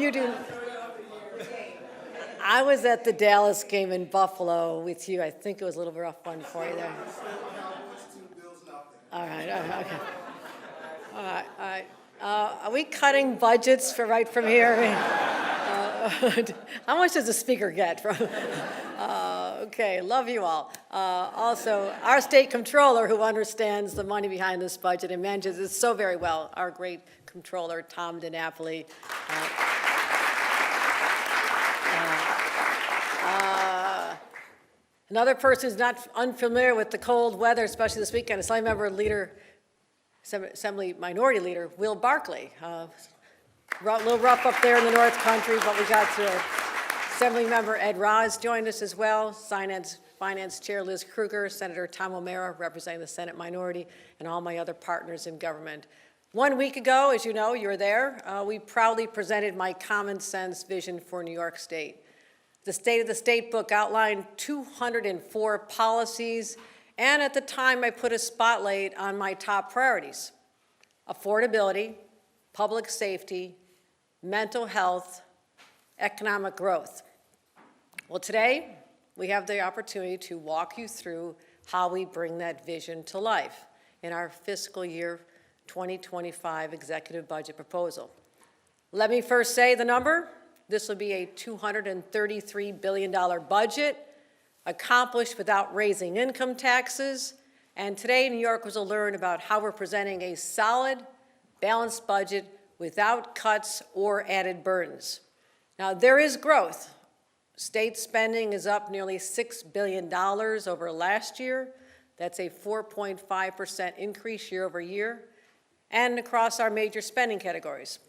you do. I was at the Dallas game in Buffalo with you. I think it was a little rough one for you there. All right, okay. All right. Are we cutting budgets right from here? How much does the speaker get from? Okay, love you all. Also, our state controller, who understands the money behind this budget and manages it so very well, our great controller, Tom DiNapoli. Another person who's not unfamiliar with the cold weather, especially this weekend, Assembly Minority Leader Will Barkley. A little rough up there in the North Country, but we got to Assembly Member Ed Roz joined us as well, Finance Chair Liz Krueger, Senator Tom O'Mara representing the Senate Minority, and all my other partners in government. 1 week ago, as you know, you were there, we proudly presented my common sense vision for New York State. The State of the State book outlined 204 policies, and at the time I put a spotlight on my top priorities: affordability, public safety, mental health, economic growth. Well, today we have the opportunity to walk you through how we bring that vision to life in our fiscal year 2025 executive budget proposal. Let me first say the number. This will be a $233 billion budget, accomplished without raising income taxes. And today, New Yorkers will learn about how we're presenting a solid, balanced budget without cuts or added burdens. Now, there is growth. State spending is up nearly $6 billion over last year. That's a 4.5% increase year over year, and across our major spending categories.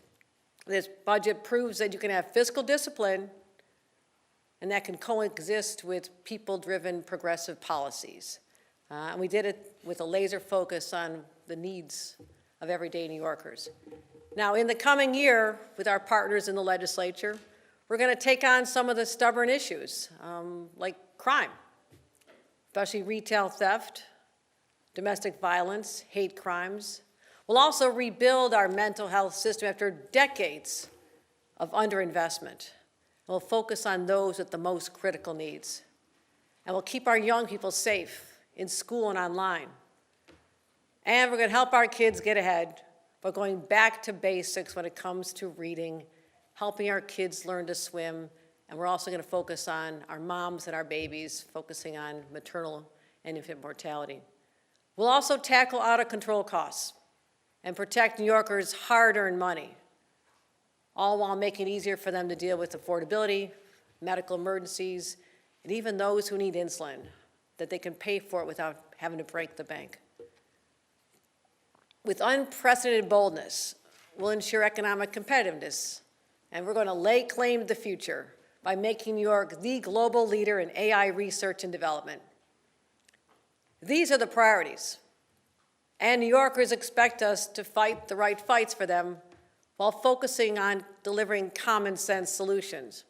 This budget proves that you can have fiscal discipline and that can coexist with people-driven progressive policies. And we did it with a laser focus on the needs of everyday New Yorkers. Now, in the coming year, with our partners in the legislature, we're going to take on some of the stubborn issues, like crime, especially retail theft, domestic violence, hate crimes. We'll also rebuild our mental health system after decades of underinvestment. We'll focus on those with the most critical needs. And we'll keep our young people safe in school and online. And we're going to help our kids get ahead by going back to basics when it comes to reading, helping our kids learn to swim, and we're also going to focus on our moms and our babies, focusing on maternal and infant mortality. We'll also tackle out-of-control costs and protect New Yorkers' hard-earned money, all while making it easier for them to deal with affordability, medical emergencies, and even those who need insulin, that they can pay for it without having to break the bank. With unprecedented boldness, we'll ensure economic competitiveness, and we're going to lay claim to the future by making New York the global leader in AI research and development. These are the priorities. And New Yorkers expect us to fight the right fights for them while focusing on delivering common sense solutions.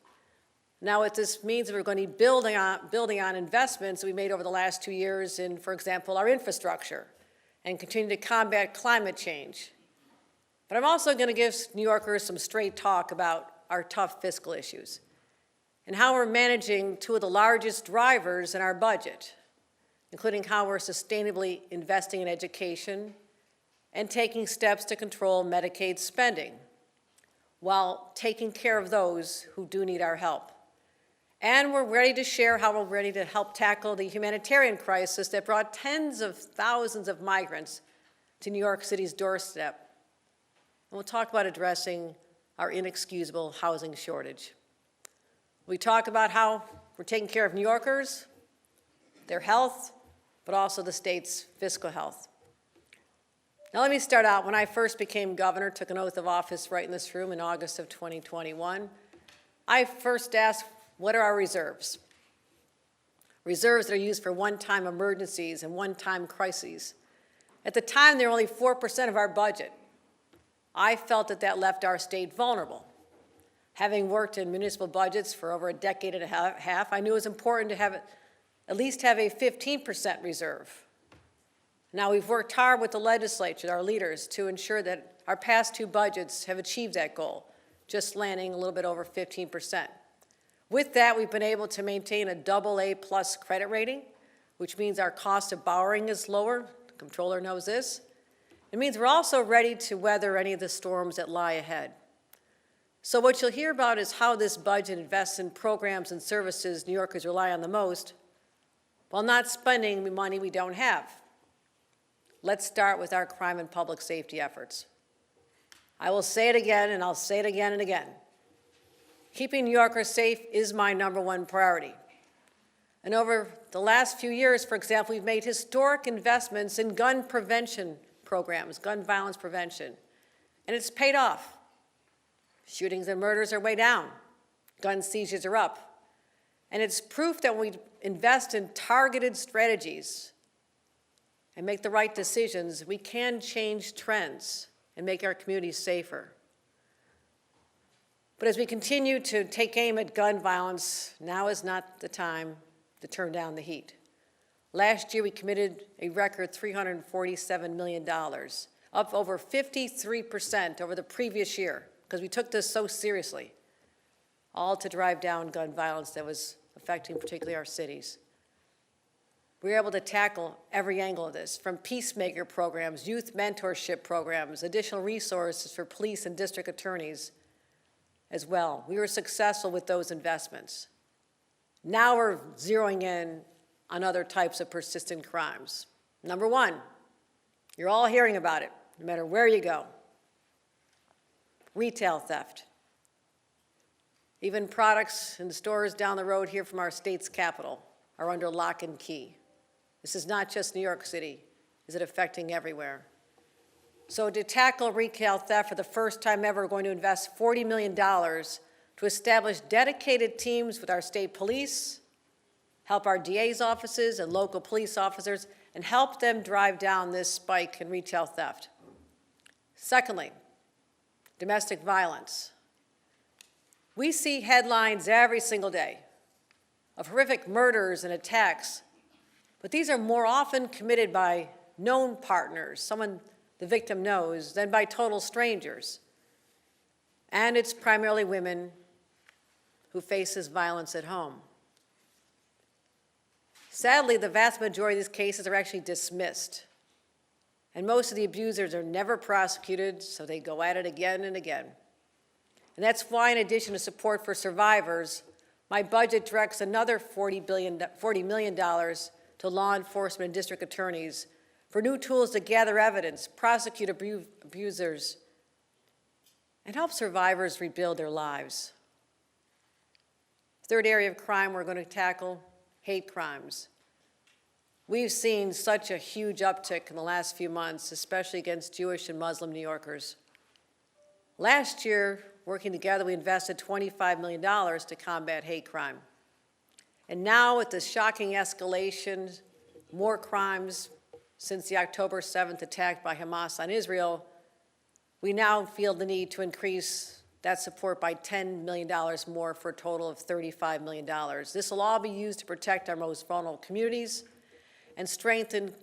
Now, what this means is we're going to be building on investments we made over the last 2 years in, for example, our infrastructure, and continue to combat climate change. But I'm also going to give New Yorkers some straight talk about our tough fiscal issues and how we're managing two of the largest drivers in our budget, including how we're sustainably investing in education and taking steps to control Medicaid spending while taking care of those who do need our help. And we're ready to share how we're ready to help tackle the humanitarian crisis that brought tens of thousands of migrants to New York City's doorstep. And we'll talk about addressing our inexcusable housing shortage. We talk about how we're taking care of New Yorkers, their health, but also the state's fiscal health. Now let me start out. When I first became governor, took an oath of office right in this room in August of 2021, I first asked, what are our reserves? Reserves that are used for one-time emergencies and one-time crises. At the time, they were only 4% of our budget. I felt that that left our state vulnerable. Having worked in municipal budgets for over a decade and a half, I knew it was important to have at least have a 15% reserve. Now, we've worked hard with the legislature, our leaders, to ensure that our past two budgets have achieved that goal, just landing a little bit over 15%. With that, we've been able to maintain a AA+ credit rating, which means our cost of borrowing is lower. The comptroller knows this. It means we're also ready to weather any of the storms that lie ahead. So what you'll hear about is how this budget invests in programs and services New Yorkers rely on the most, while not spending money we don't have. Let's start with our crime and public safety efforts. I will say it again, and I'll say it again and again. Keeping New Yorkers safe is my #1 priority. And over the last few years, for example, we've made historic investments in gun prevention programs, gun violence prevention, and it's paid off. Shootings and murders are way down. Gun seizures are up. And it's proof that when we invest in targeted strategies and make the right decisions, we can change trends and make our communities safer. But as we continue to take aim at gun violence, now is not the time to turn down the heat. Last year, we committed a record $347 million, up over 53% over the previous year, because we took this so seriously, all to drive down gun violence that was affecting particularly our cities. We were able to tackle every angle of this, from peacemaker programs, youth mentorship programs, additional resources for police and district attorneys as well. We were successful with those investments. Now we're zeroing in on other types of persistent crimes. #1, you're all hearing about it, no matter where you go. Retail theft. Even products in stores down the road here from our state's capital are under lock and key. This is not just New York City. Is it affecting everywhere? So to tackle retail theft for the first time ever, we're going to invest $40 million to establish dedicated teams with our state police, help our DA's offices and local police officers, and help them drive down this spike in retail theft. Secondly, domestic violence. We see headlines every single day of horrific murders and attacks, but these are more often committed by known partners, someone the victim knows, than by total strangers. And it's primarily women who face this violence at home. Sadly, the vast majority of these cases are actually dismissed. And most of the abusers are never prosecuted, so they go at it again and again. And that's why, in addition to support for survivors, my budget directs another $40 million to law enforcement and district attorneys for new tools to gather evidence, prosecute abusers, and help survivors rebuild their lives. Third area of crime we're going to tackle, hate crimes. We've seen such a huge uptick in the last few months, especially against Jewish and Muslim New Yorkers. Last year, working together, we invested $25 million to combat hate crime. And now, with the shocking escalation, more crimes since the October 7th attack by Hamas on Israel, we now feel the need to increase that support by $10 million more for a total of $35 million. This will all be used to protect our most vulnerable communities and strengthen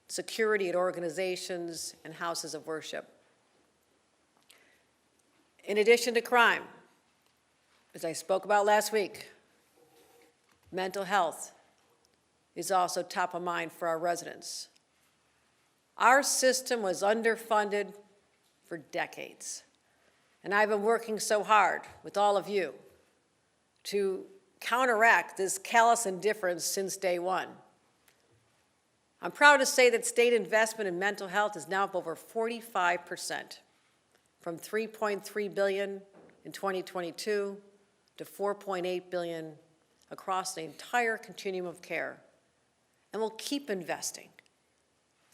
security at organizations and houses of worship. In addition to crime, as I spoke about last week, mental health is also top of mind for our residents. Our system was underfunded for decades, and I've been working so hard with all of you to counteract this callous indifference since day one. I'm proud to say that state investment in mental health is now up over 45%, from $3.3 billion in 2022 to $4.8 billion across the entire continuum of care. And we'll keep investing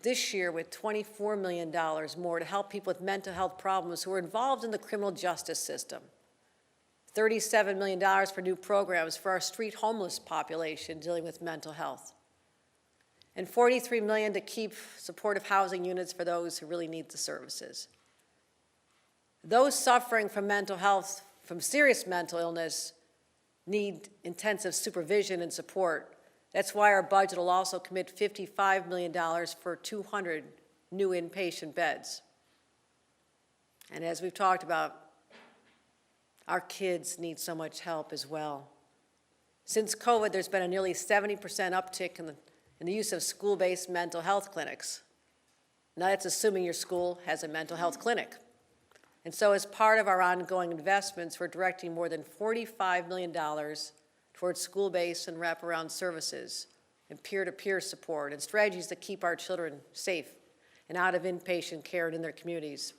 this year with $24 million more to help people with mental health problems who are involved in the criminal justice system. $37 million for new programs for our street homeless population dealing with mental health. And $43 million to keep supportive housing units for those who really need the services. Those suffering from mental health, from serious mental illness, need intensive supervision and support. That's why our budget will also commit $55 million for 200 new inpatient beds. And as we've talked about, our kids need so much help as well. Since COVID, there's been a nearly 70% uptick in the use of school-based mental health clinics. Now that's assuming your school has a mental health clinic. And so as part of our ongoing investments, we're directing more than $45 million towards school-based and wraparound services and peer-to-peer support and strategies that keep our children safe and out of inpatient care and in their communities.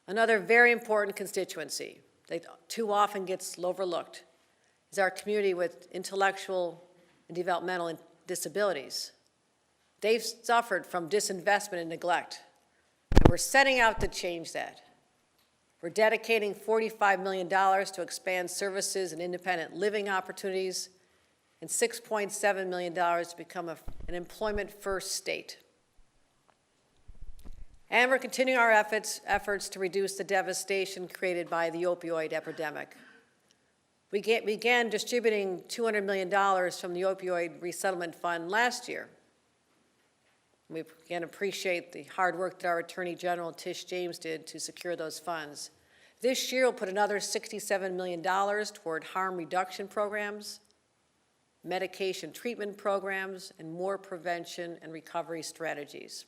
Another very important constituency that too often gets overlooked is our community with intellectual and developmental disabilities. They've suffered from disinvestment and neglect, and we're setting out to change that. We're dedicating $45 million to expand services and independent living opportunities, and $6.7 million to become an employment-first state. And we're continuing our efforts to reduce the devastation created by the opioid epidemic. We began distributing $200 million from the Opioid Resettlement Fund last year. We again appreciate the hard work that our Attorney General Tish James did to secure those funds. This year, we'll put another $67 million toward harm reduction programs, medication treatment programs, and more prevention and recovery strategies.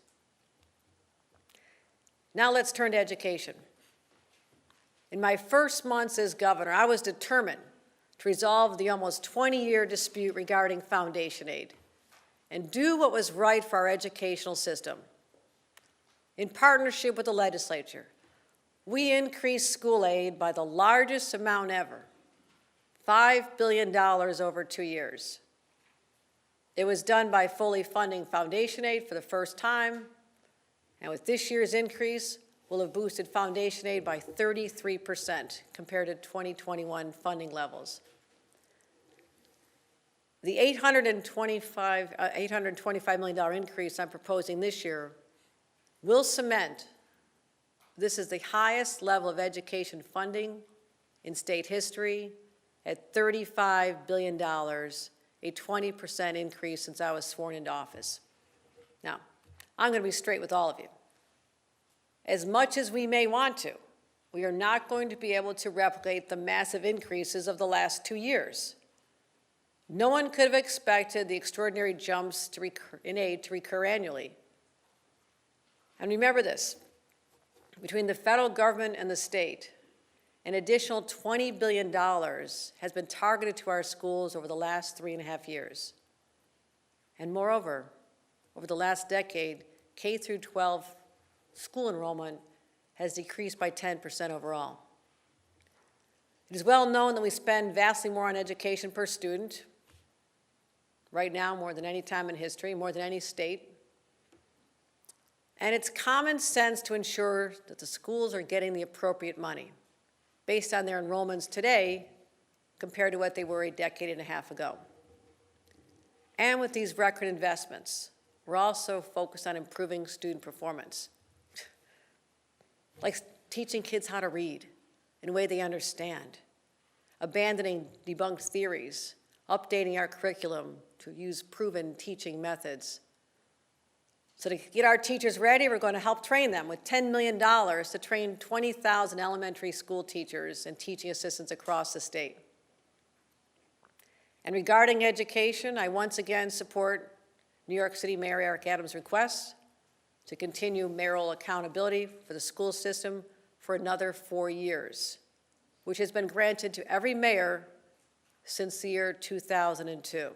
Now let's turn to education. In my first months as governor, I was determined to resolve the almost 20-year dispute regarding foundation aid and do what was right for our educational system. In partnership with the legislature, we increased school aid by the largest amount ever, $5 billion over 2 years. It was done by fully funding foundation aid for the first time, and with this year's increase, we'll have boosted foundation aid by 33% compared to 2021 funding levels. The $825 million increase I'm proposing this year will cement this is the highest level of education funding in state history at $35 billion, a 20% increase since I was sworn into office. Now, I'm going to be straight with all of you. As much as we may want to, we are not going to be able to replicate the massive increases of the last 2 years. No one could have expected the extraordinary jumps in aid to recur annually. And remember this, between the federal government and the state, an additional $20 billion has been targeted to our schools over the last 3.5 years. And moreover, over the last decade, K through 12 school enrollment has decreased by 10% overall. It is well known that we spend vastly more on education per student, right now more than any time in history, more than any state. And it's common sense to ensure that the schools are getting the appropriate money based on their enrollments today compared to what they were a decade and a half ago. And with these record investments, we're also focused on improving student performance, like teaching kids how to read in a way they understand, abandoning debunked theories, updating our curriculum to use proven teaching methods. So to get our teachers ready, we're going to help train them with $10 million to train 20,000 elementary school teachers and teaching assistants across the state. And regarding education, I once again support New York City Mayor Eric Adams' request to continue mayoral accountability for the school system for another 4 years, which has been granted to every mayor since the year 2002.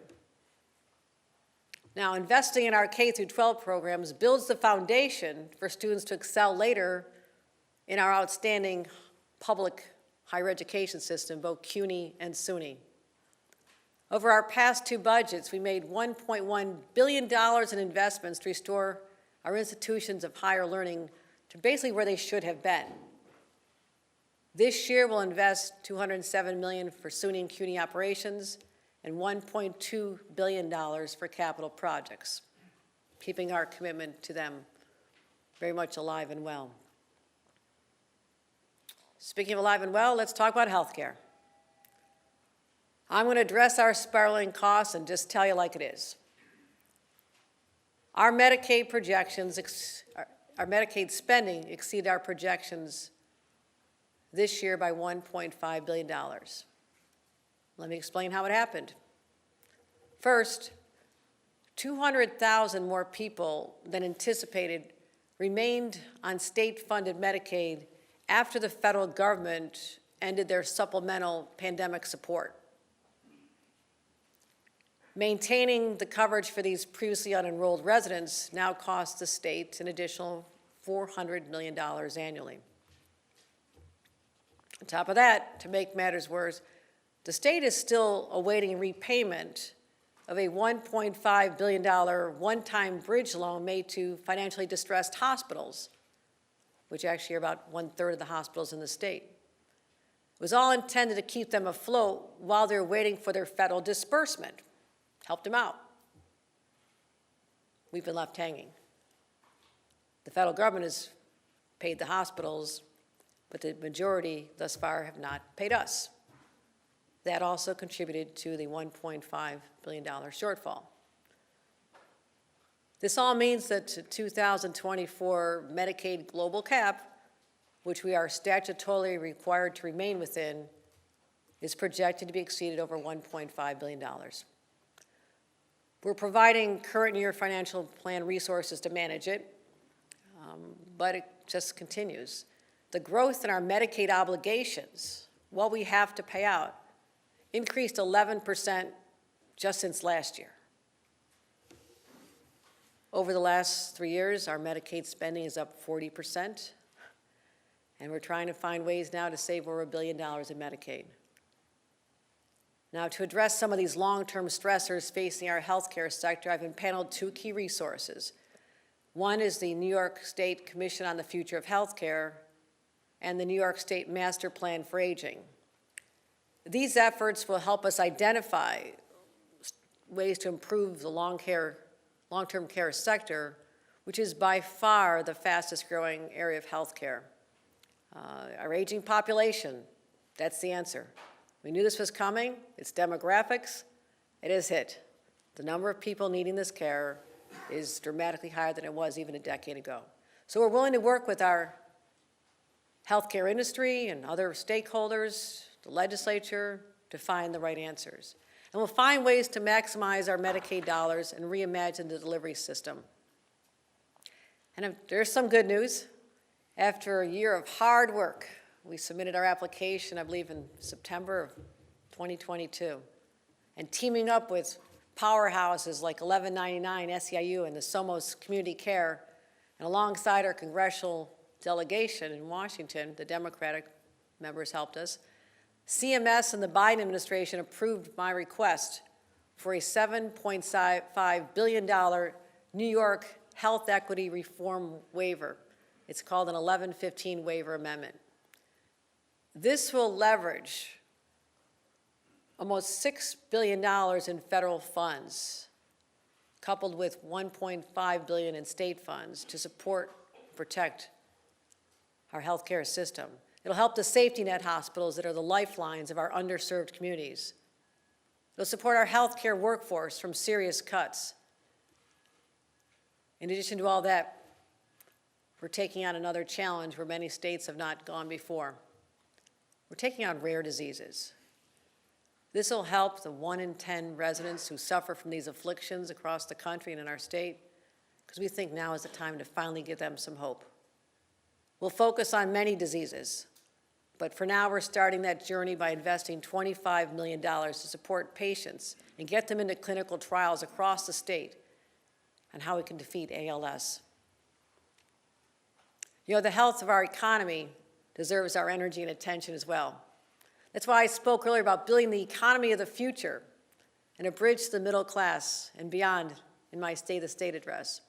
Now, investing in our K through 12 programs builds the foundation for students to excel later in our outstanding public higher education system, both CUNY and SUNY. Over our past 2 budgets, we made $1.1 billion in investments to restore our institutions of higher learning to basically where they should have been. This year, we'll invest $207 million for SUNY and CUNY operations and $1.2 billion for capital projects, keeping our commitment to them very much alive and well. Speaking of alive and well, let's talk about health care. I'm going to address our spiraling costs and just tell you like it is. Our Medicaid projections, our Medicaid spending exceeded our projections this year by $1.5 billion. Let me explain how it happened. First, 200,000 more people than anticipated remained on state-funded Medicaid after the federal government ended their supplemental pandemic support. Maintaining the coverage for these previously unenrolled residents now costs the state an additional $400 million annually. On top of that, to make matters worse, the state is still awaiting repayment of a $1.5 billion one-time bridge loan made to financially distressed hospitals, which actually are about 1/3 of the hospitals in the state. It was all intended to keep them afloat while they're waiting for their federal disbursement. Helped them out. We've been left hanging. The federal government has paid the hospitals, but the majority thus far have not paid us. That also contributed to the $1.5 billion shortfall. This all means that the 2024 Medicaid global cap, which we are statutorily required to remain within, is projected to be exceeded over $1.5 billion. We're providing current year financial plan resources to manage it, but it just continues. The growth in our Medicaid obligations, what we have to pay out, increased 11% just since last year. Over the last 3 years, our Medicaid spending is up 40%, and we're trying to find ways now to save over $1 billion in Medicaid. Now, to address some of these long-term stressors facing our healthcare sector, I've impaneled two key resources. One is the New York State Commission on the Future of Healthcare and the New York State Master Plan for Aging. These efforts will help us identify ways to improve the long-term care sector, which is by far the fastest growing area of healthcare. Our aging population, that's the answer. We knew this was coming. It's demographics. It has hit. The number of people needing this care is dramatically higher than it was even a decade ago. So we're willing to work with our healthcare industry and other stakeholders, the legislature, to find the right answers. And we'll find ways to maximize our Medicaid dollars and reimagine the delivery system. And there's some good news. After a year of hard work, we submitted our application, I believe, in September of 2022. And teaming up with powerhouses like 1199 SEIU and the Somos Community Care, and alongside our congressional delegation in Washington, the Democratic members helped us, CMS and the Biden administration approved my request for a $7.5 billion New York Health Equity Reform Waiver. It's called an 1115 Waiver Amendment. This will leverage almost $6 billion in federal funds, coupled with $1.5 billion in state funds to support and protect our healthcare system. It'll help the safety net hospitals that are the lifelines of our underserved communities. It'll support our healthcare workforce from serious cuts. In addition to all that, we're taking on another challenge where many states have not gone before. We're taking on rare diseases. This will help the 1 in 10 residents who suffer from these afflictions across the country and in our state, because we think now is the time to finally give them some hope. We'll focus on many diseases, but for now we're starting that journey by investing $25 million to support patients and get them into clinical trials across the state on how we can defeat ALS. You know, the health of our economy deserves our energy and attention as well. That's why I spoke earlier about building the economy of the future and a bridge to the middle class and beyond in my State of the State address.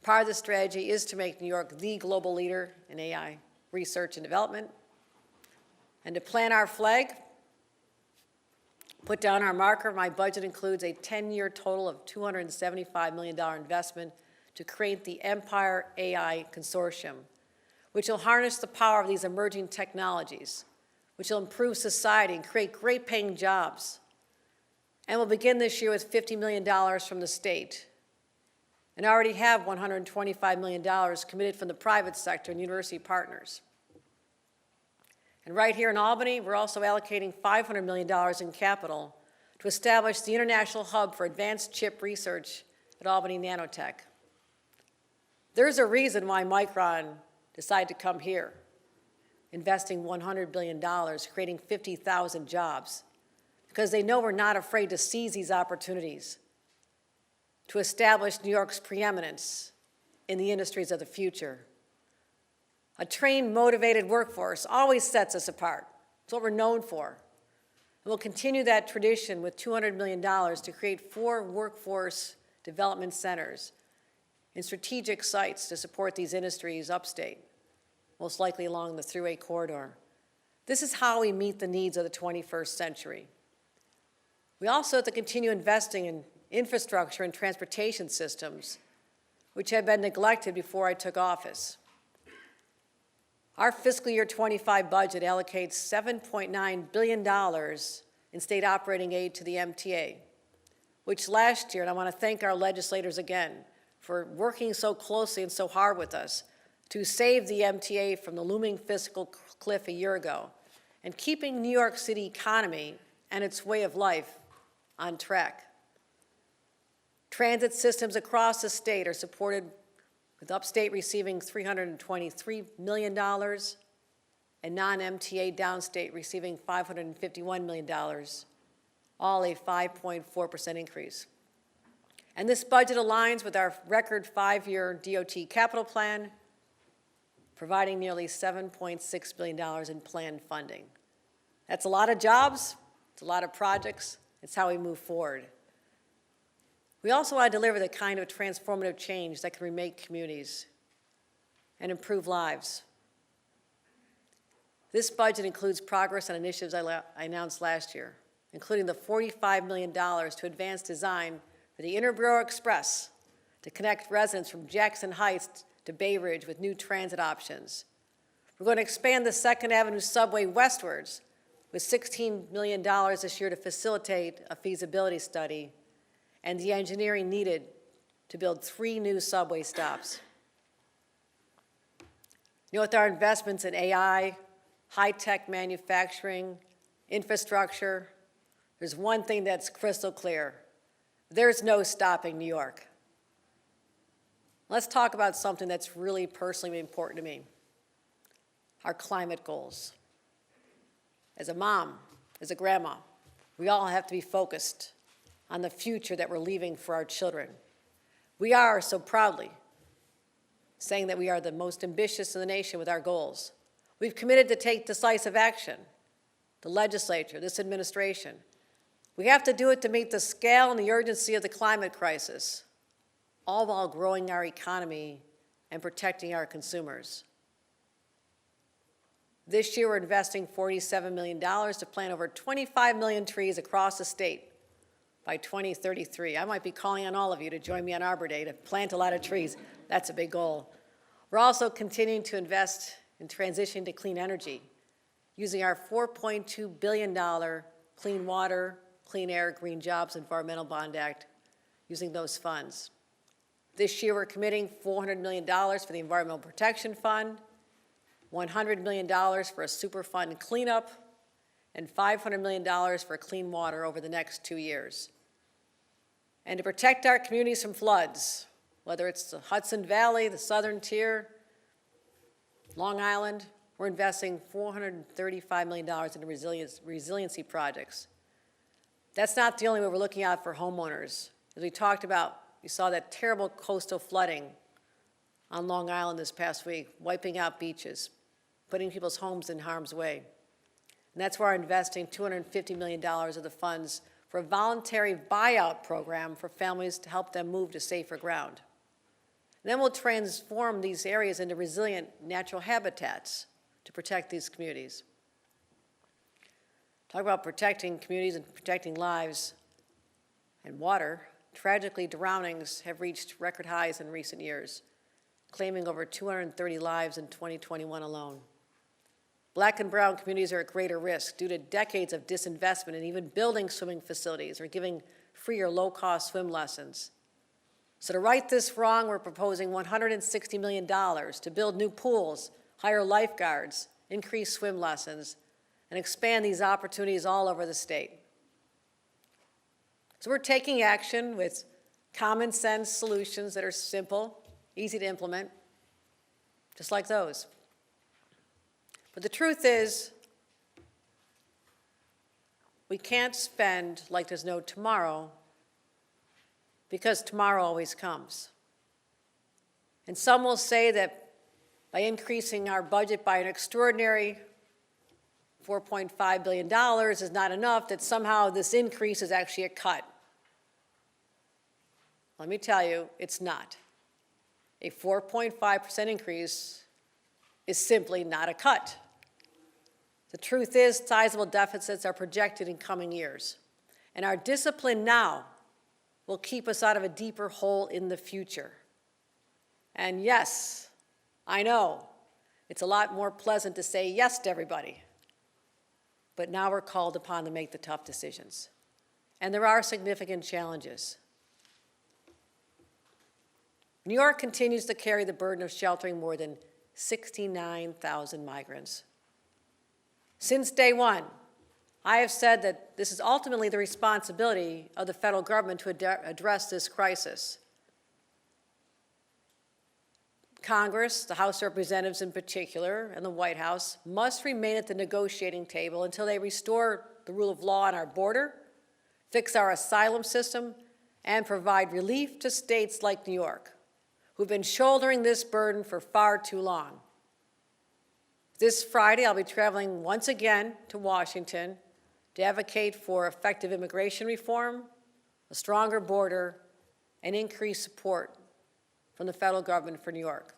Part of the strategy is to make New York the global leader in AI research and development, and to plant our flag, put down our marker. My budget includes a 10-year total of $275 million investment to create the Empire AI Consortium, which will harness the power of these emerging technologies, which will improve society and create great paying jobs. And we'll begin this year with $50 million from the state, and already have $125 million committed from the private sector and university partners. And right here in Albany, we're also allocating $500 million in capital to establish the International Hub for Advanced Chip Research at Albany Nanotech. There's a reason why Micron decided to come here, investing $100 billion, creating 50,000 jobs, because they know we're not afraid to seize these opportunities to establish New York's preeminence in the industries of the future. A trained, motivated workforce always sets us apart. It's what we're known for. And we'll continue that tradition with $200 million to create 4 workforce development centers in strategic sites to support these industries upstate, most likely along the Thruway corridor. This is how we meet the needs of the 21st century. We also have to continue investing in infrastructure and transportation systems, which had been neglected before I took office. Our fiscal year 25 budget allocates $7.9 billion in state operating aid to the MTA, which last year, and I want to thank our legislators again for working so closely and so hard with us to save the MTA from the looming fiscal cliff a year ago and keeping New York City economy and its way of life on track. Transit systems across the state are supported with upstate receiving $323 million and non-MTA downstate receiving $551 million, all a 5.4% increase. And this budget aligns with our record 5-year DOT capital plan, providing nearly $7.6 billion in planned funding. That's a lot of jobs, it's a lot of projects, it's how we move forward. We also want to deliver the kind of transformative change that can remake communities and improve lives. This budget includes progress on initiatives I announced last year, including the $45 million to advance design for the Interborough Express to connect residents from Jackson Heights to Bay Ridge with new transit options. We're going to expand the 2nd Avenue subway westwards with $16 million this year to facilitate a feasibility study and the engineering needed to build 3 new subway stops. You know, with our investments in AI, high-tech manufacturing, infrastructure, there's one thing that's crystal clear. There's no stopping New York. Let's talk about something that's really personally important to me, our climate goals. As a mom, as a grandma, we all have to be focused on the future that we're leaving for our children. We are so proudly saying that we are the most ambitious in the nation with our goals. We've committed to take decisive action, the legislature, this administration. We have to do it to meet the scale and the urgency of the climate crisis, all while growing our economy and protecting our consumers. This year, we're investing $47 million to plant over 25 million trees across the state by 2033. I might be calling on all of you to join me on Arbor Day to plant a lot of trees. That's a big goal. We're also continuing to invest in transition to clean energy, using our $4.2 billion Clean Water, Clean Air, Green Jobs Environmental Bond Act, using those funds. This year, we're committing $400 million for the Environmental Protection Fund, $100 million for a Superfund cleanup, and $500 million for clean water over the next 2 years. And to protect our communities from floods, whether it's the Hudson Valley, the Southern Tier, Long Island, we're investing $435 million into resiliency projects. That's not the only way we're looking out for homeowners. As we talked about, you saw that terrible coastal flooding on Long Island this past week, wiping out beaches, putting people's homes in harm's way. And that's where we're investing $250 million of the funds for a voluntary buyout program for families to help them move to safer ground. And then we'll transform these areas into resilient natural habitats to protect these communities. Talk about protecting communities and protecting lives and water. Tragically, drownings have reached record highs in recent years, claiming over 230 lives in 2021 alone. Black and brown communities are at greater risk due to decades of disinvestment in even building swimming facilities or giving free or low-cost swim lessons. So to right this wrong, we're proposing $160 million to build new pools, hire lifeguards, increase swim lessons, and expand these opportunities all over the state. So we're taking action with common sense solutions that are simple, easy to implement, just like those. But the truth is, we can't spend like there's no tomorrow, because tomorrow always comes. And some will say that by increasing our budget by an extraordinary $4.5 billion is not enough, that somehow this increase is actually a cut. Let me tell you, it's not. A 4.5% increase is simply not a cut. The truth is, sizable deficits are projected in coming years, and our discipline now will keep us out of a deeper hole in the future. And yes, I know, it's a lot more pleasant to say yes to everybody, but now we're called upon to make the tough decisions. And there are significant challenges. New York continues to carry the burden of sheltering more than 69,000 migrants. Since day one, I have said that this is ultimately the responsibility of the federal government to address this crisis. Congress, the House of Representatives in particular, and the White House must remain at the negotiating table until they restore the rule of law on our border, fix our asylum system, and provide relief to states like New York, who've been shouldering this burden for far too long. This Friday, I'll be traveling once again to Washington to advocate for effective immigration reform, a stronger border, and increased support from the federal government for New York.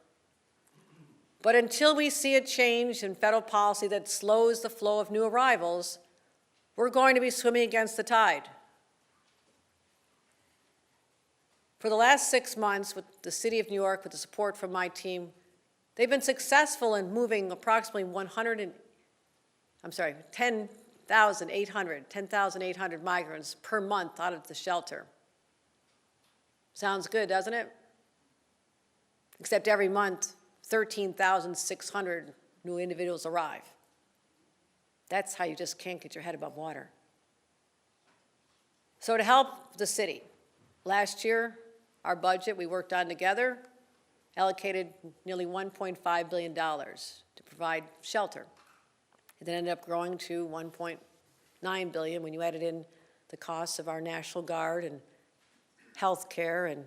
But until we see a change in federal policy that slows the flow of new arrivals, we're going to be swimming against the tide. For the last 6 months, with the City of New York, with the support from my team, they've been successful in moving approximately 10,800 migrants per month out of the shelter. Sounds good, doesn't it? Except every month, 13,600 new individuals arrive. That's how you just can't get your head above water. So to help the city, last year, our budget we worked on together allocated nearly $1.5 billion to provide shelter. It then ended up growing to $1.9 billion when you added in the costs of our National Guard and health care and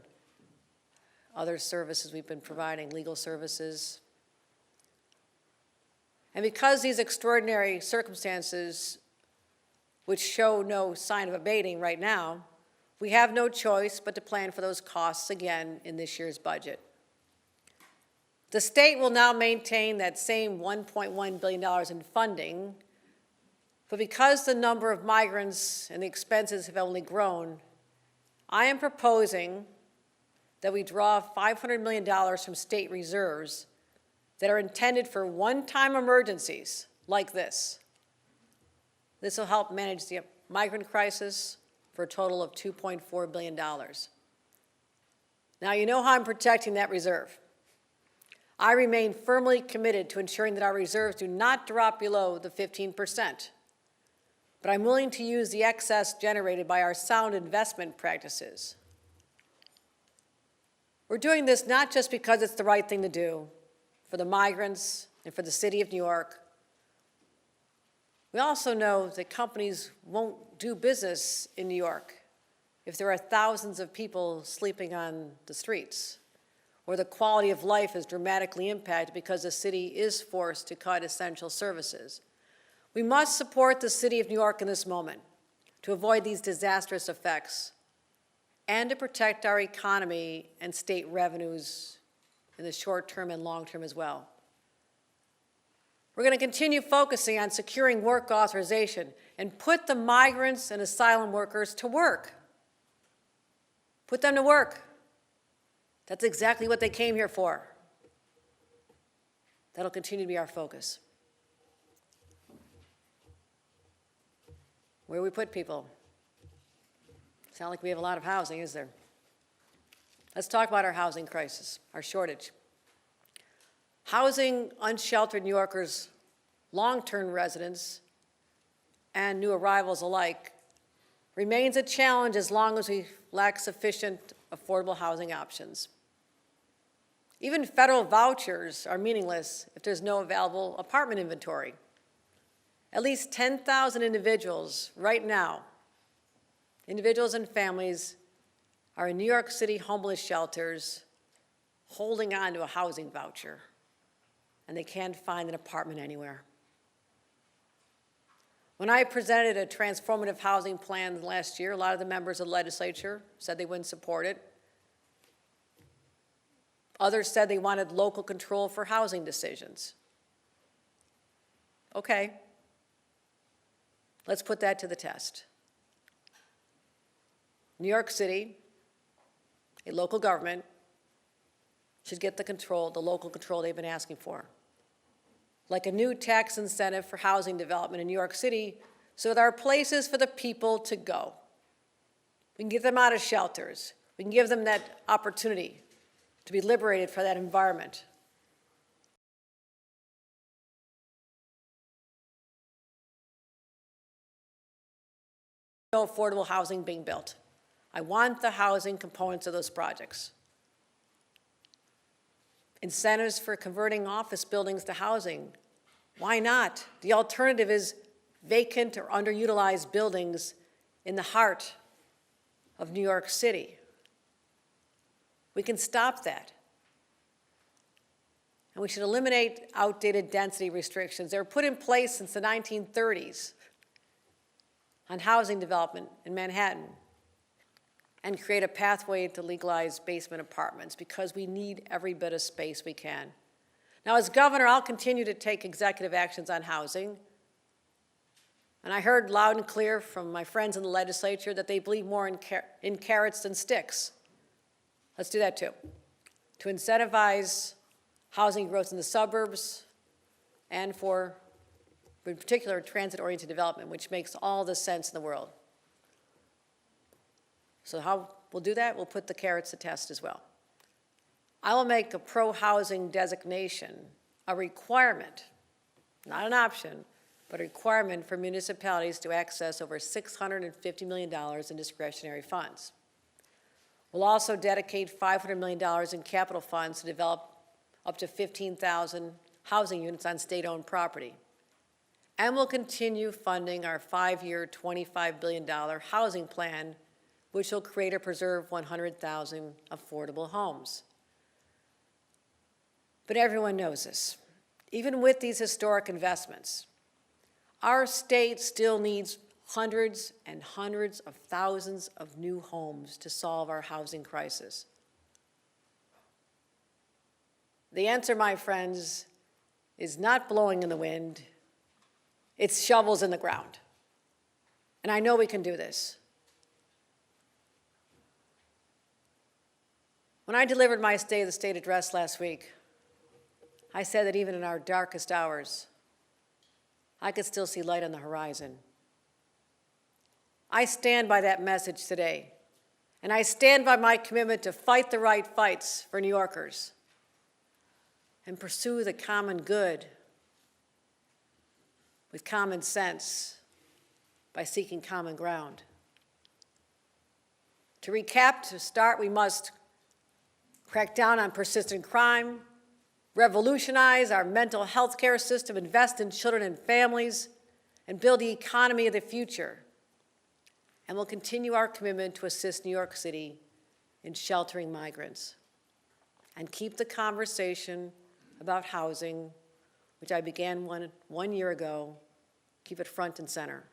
other services we've been providing, legal services. And because these extraordinary circumstances, which show no sign of abating right now, we have no choice but to plan for those costs again in this year's budget. The state will now maintain that same $1.1 billion in funding, but because the number of migrants and the expenses have only grown, I am proposing that we draw $500 million from state reserves that are intended for one-time emergencies like this. This will help manage the migrant crisis for a total of $2.4 billion. Now, you know how I'm protecting that reserve. I remain firmly committed to ensuring that our reserves do not drop below the 15%. But I'm willing to use the excess generated by our sound investment practices. We're doing this not just because it's the right thing to do for the migrants and for the City of New York. We also know that companies won't do business in New York if there are thousands of people sleeping on the streets, or the quality of life is dramatically impacted because the city is forced to cut essential services. We must support the City of New York in this moment to avoid these disastrous effects and to protect our economy and state revenues in the short term and long term as well. We're going to continue focusing on securing work authorization and put the migrants and asylum workers to work. Put them to work. That's exactly what they came here for. That'll continue to be our focus. Where we put people. Sound like we have a lot of housing, is there? Let's talk about our housing crisis, our shortage. Housing unsheltered New Yorkers long-term residents and new arrivals alike remains a challenge as long as we lack sufficient affordable housing options. Even federal vouchers are meaningless if there's no available apartment inventory. At least 10,000 individuals right now, individuals and families, are in New York City homeless shelters holding on to a housing voucher, and they can't find an apartment anywhere. When I presented a transformative housing plan last year, a lot of the members of the legislature said they wouldn't support it. Others said they wanted local control for housing decisions. Okay, let's put that to the test. New York City, a local government, should get the local control they've been asking for. Like a new tax incentive for housing development in New York City, so there are places for the people to go. We can get them out of shelters. We can give them that opportunity to be liberated from that environment. No affordable housing being built. I want the housing components of those projects. Incentives for converting office buildings to housing. Why not? The alternative is vacant or underutilized buildings in the heart of New York City. We can stop that. And we should eliminate outdated density restrictions. They were put in place since the 1930s on housing development in Manhattan, and create a pathway to legalize basement apartments, because we need every bit of space we can. Now, as governor, I'll continue to take executive actions on housing. And I heard loud and clear from my friends in the legislature that they believe more in carrots than sticks. Let's do that too. To incentivize housing growth in the suburbs, and for, in particular, transit-oriented development, which makes all the sense in the world. So how we'll do that? We'll put the carrots to test as well. I will make a pro-housing designation a requirement, not an option, but a requirement for municipalities to access over $650 million in discretionary funds. We'll also dedicate $500 million in capital funds to develop up to 15,000 housing units on state-owned property. And we'll continue funding our 5-year, $25 billion housing plan, which will create or preserve 100,000 affordable homes. But everyone knows this. Even with these historic investments, our state still needs hundreds and hundreds of thousands of new homes to solve our housing crisis. The answer, my friends, is not blowing in the wind, it's shovels in the ground. And I know we can do this. When I delivered my State of the State address last week, I said that even in our darkest hours, I could still see light on the horizon. I stand by that message today, and I stand by my commitment to fight the right fights for New Yorkers and pursue the common good with common sense by seeking common ground. To recap, to start, we must crack down on persistent crime, revolutionize our mental health care system, invest in children and families, and build the economy of the future. And we'll continue our commitment to assist New York City in sheltering migrants and keep the conversation about housing, which I began one year ago, keep it front and center.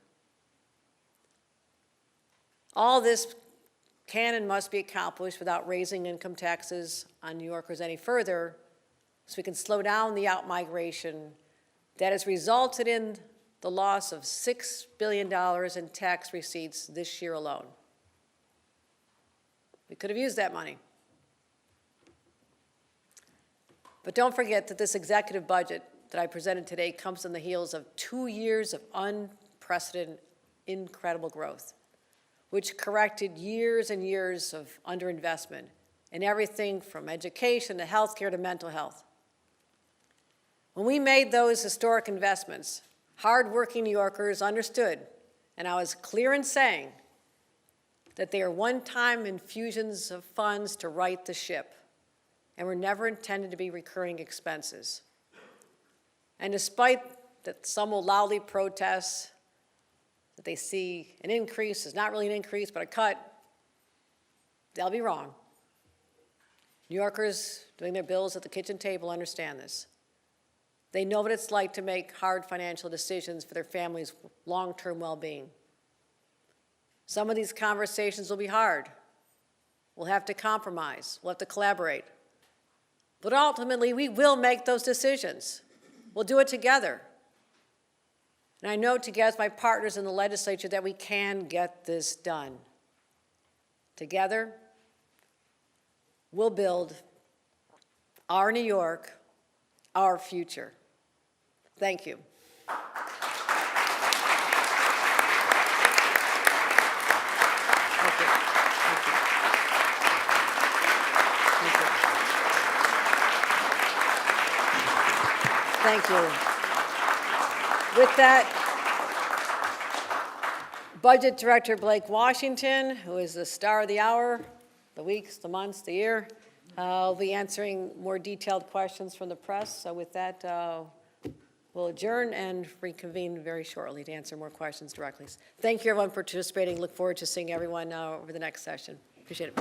All this can and must be accomplished without raising income taxes on New Yorkers any further, so we can slow down the outmigration that has resulted in the loss of $6 billion in tax receipts this year alone. We could have used that money. But don't forget that this executive budget that I presented today comes on the heels of 2 years of unprecedented, incredible growth, which corrected years and years of underinvestment in everything from education to healthcare to mental health. When we made those historic investments, hardworking New Yorkers understood, and I was clear in saying, that they are one-time infusions of funds to right the ship and were never intended to be recurring expenses. And despite that some will loudly protest that they see an increase, it's not really an increase, but a cut, they'll be wrong. New Yorkers doing their bills at the kitchen table understand this. They know what it's like to make hard financial decisions for their family's long-term well-being. Some of these conversations will be hard. We'll have to compromise. We'll have to collaborate. But ultimately, we will make those decisions. We'll do it together. And I know together as my partners in the legislature that we can get this done. Together, we'll build our New York, our future. Thank you. Thank you. With that, Budget Director Blake Washington, who is the star of the hour, the weeks, the months, the year, will be answering more detailed questions from the press. So with that, we'll adjourn and reconvene very shortly to answer more questions directly. Thank you, everyone, for participating. Look forward to seeing everyone over the next session. Appreciate it.